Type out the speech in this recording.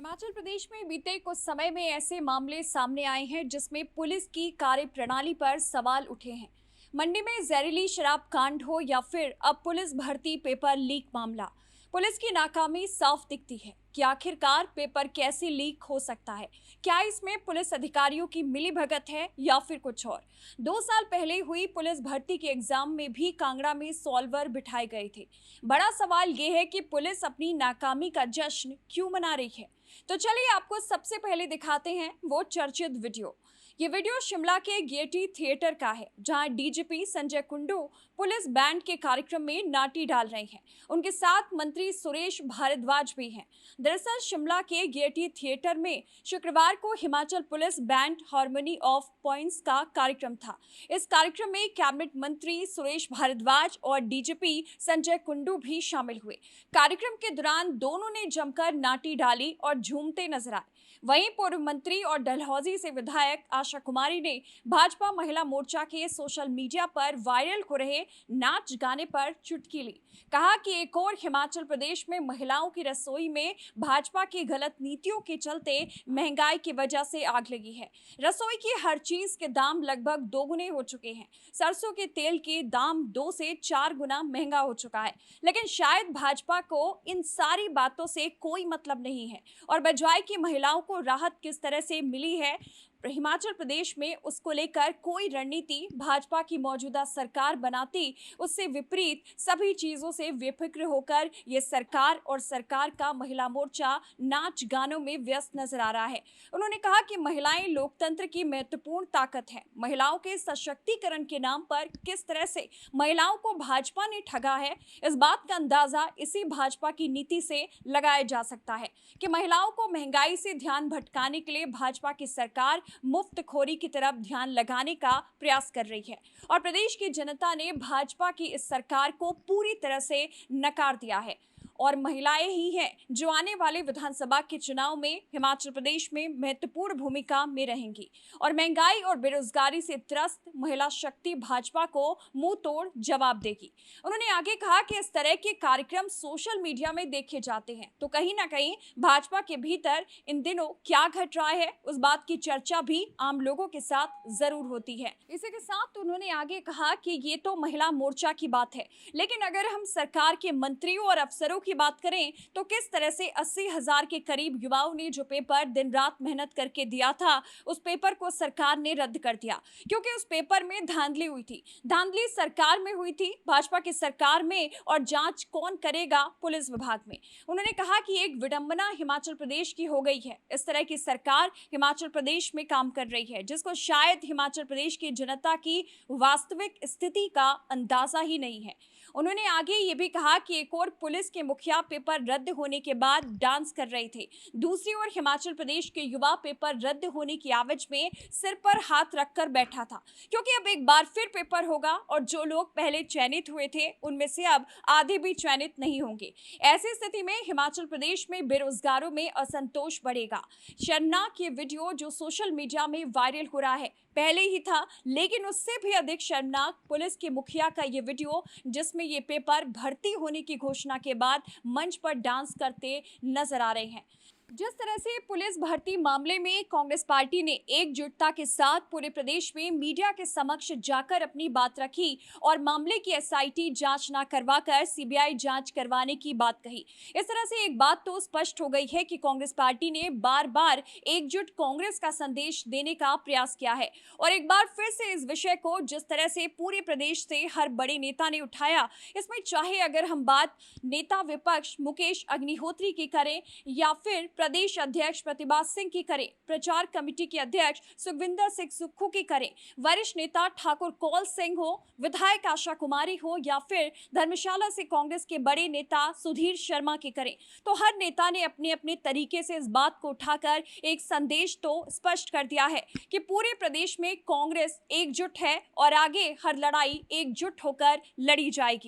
हिमाचल प्रदेश में बीते कुछ समय में ऐसे मामले सामने आए हैं जिसमें पुलिस की कार्यप्रणाली पर सवाल उठे हैं। मंडी में जहरीली शराब कांड हो या फिर अब पुलिस भर्ती पेपर लीक मामला, पुलिस की नाकामी साफ दिखती है कि आखिरकार पेपर कैसे लीक हो सकता है। क्या इसमें पुलिस अधिकारियों की मिलीभगत है या फिर कुछ और। 2 साल पहले हुई पुलिस भर्ती के एग्जाम में भी कांगड़ा में सॉल्वर बिठाए गए थे। बड़ा सवाल यह है कि पुलिस अपनी नाकामी का जश्न क्यों मना रही है। तो चलिए आपको सबसे पहले दिखाते हैं वो चर्चित वीडियो। ये वीडियो शिमला के गेयटी थिएटर का है, जहां DGP Sanjay Kundu police band के कार्यक्रम में नाटी डाल रहे हैं। उनके साथ मंत्री सुरेश भारद्वाज भी हैं। दरअसल शिमला के गेयटी थिएटर में शुक्रवार को Himachal police band harmony of points का कार्यक्रम था। इस कार्यक्रम में कैबिनेट मंत्री सुरेश भारद्वाज और डीजीपी संजय कुंडू भी शामिल हुए। कार्यक्रम के दौरान दोनों ने जमकर नाटी डाली और झूमते नजर आए। वहीं पूर्व मंत्री और डलहौजी से विधायक आशा कुमारी ने भाजपा महिला मोर्चा के सोशल मीडिया पर वायरल हो रहे नाच गाने पर चुटकी ली। कहा कि एक और हिमाचल प्रदेश में महिलाओं की रसोई में भाजपा की गलत नीतियों के चलते महंगाई की वजह से आग लगी है। रसोई की हर चीज के दाम लगभग दोगुने हो चुके हैं। सरसों के तेल के दाम 2 से 4 गुना महंगा हो चुका है। लेकिन शायद भाजपा को इन सारी बातों से कोई मतलब नहीं है और बजाय की महिलाओं को राहत किस तरह से मिली है हिमाचल प्रदेश में, उसको लेकर कोई रणनीति भाजपा की मौजूदा सरकार बनाती, उससे विपरीत सभी चीजों से बेफिक्र होकर ये सरकार और सरकार का महिला मोर्चा नाच गानों में व्यस्त नजर आ रहा है। उन्होंने कहा कि महिलाएं लोकतंत्र की महत्वपूर्ण ताकत है। महिलाओं के सशक्तिकरण के नाम पर किस तरह से महिलाओं को भाजपा ने ठगा है, इस बात का अंदाजा इसी भाजपा की नीति से लगाया जा सकता है कि महिलाओं को महंगाई से ध्यान भटकाने के लिए भाजपा की सरकार मुफ्तखोरी की तरफ ध्यान लगाने का प्रयास कर रही है और प्रदेश की जनता ने भाजपा की इस सरकार को पूरी तरह से नकार दिया है और महिलाएं ही हैं जो आने वाले विधानसभा के चुनाव में हिमाचल प्रदेश में महत्वपूर्ण भूमिका में रहेंगी और महंगाई और बेरोजगारी से त्रस्त महिला शक्ति भाजपा को मुंह तोड़ जवाब देगी। उन्होंने आगे कहा कि इस तरह के कार्यक्रम सोशल मीडिया में देखे जाते हैं तो कहीं ना कहीं भाजपा के भीतर इन दिनों क्या घट रहा है, उस बात की चर्चा भी आम लोगों के साथ जरूर होती है। इसी के साथ उन्होंने आगे कहा कि ये तो महिला मोर्चा की बात है, लेकिन अगर हम सरकार के मंत्रियों और अफसरों की बात करें तो किस तरह से 80,000 के करीब युवाओं ने जो पेपर दिन रात मेहनत करके दिया था, उस पेपर को सरकार ने रद्द कर दिया क्योंकि उस पेपर में धांधली हुई थी। धांधली सरकार में हुई थी, भाजपा की सरकार में, और जांच कौन करेगा? पुलिस विभाग में। उन्होंने कहा कि एक विडंबना हिमाचल प्रदेश की हो गई है। इस तरह की सरकार हिमाचल प्रदेश में काम कर रही है जिसको शायद हिमाचल प्रदेश की जनता की वास्तविक स्थिति का अंदाजा ही नहीं है। उन्होंने आगे ये भी कहा कि एक और पुलिस के मुखिया पेपर रद्द होने के बाद डांस कर रहे थे, दूसरी ओर हिमाचल प्रदेश के युवा पेपर रद्द होने की आवाज में सिर पर हाथ रखकर बैठा था क्योंकि अब एक बार फिर पेपर होगा और जो लोग पहले चयनित हुए थे उनमें से अब आधे भी चयनित नहीं होंगे। ऐसी स्थिति में हिमाचल प्रदेश में बेरोजगारों में असंतोष बढ़ेगा। शर्मनाक ये वीडियो जो सोशल मीडिया में वायरल हो रहा है पहले ही था, लेकिन उससे भी अधिक शर्मनाक पुलिस के मुखिया का ये वीडियो जिसमें ये पेपर भर्ती होने की घोषणा के बाद मंच पर डांस करते नजर आ रहे हैं। जिस तरह से पुलिस भर्ती मामले में कांग्रेस पार्टी ने एकजुटता के साथ पूरे प्रदेश में मीडिया के समक्ष जाकर अपनी बात रखी और मामले की एसआईटी जांच न करवाकर सीबीआई जांच करवाने की बात कही, इस तरह से एक बात तो स्पष्ट हो गई है कि कांग्रेस पार्टी ने बार बार एकजुट कांग्रेस का संदेश देने का प्रयास किया है और एक बार फिर से इस विषय को जिस तरह से पूरे प्रदेश से हर बड़े नेता ने उठाया, इसमें चाहे अगर हम बात नेता विपक्ष मुकेश अग्निहोत्री की करें या फिर प्रदेश अध्यक्ष प्रतिभा सिंह की करें, प्रचार कमेटी के अध्यक्ष सुखविंदर सिंह सुक्खू की करें, वरिष्ठ नेता ठाकुर कौल सिंह हो, विधायक आशा कुमारी हो या फिर धर्मशाला से कांग्रेस के बड़े नेता सुधीर शर्मा की करें, तो हर नेता ने अपने अपने तरीके से इस बात को उठाकर एक संदेश तो स्पष्ट कर दिया है कि पूरे प्रदेश में कांग्रेस एकजुट है और आगे हर लड़ाई एकजुट होकर लड़ी जाएगी।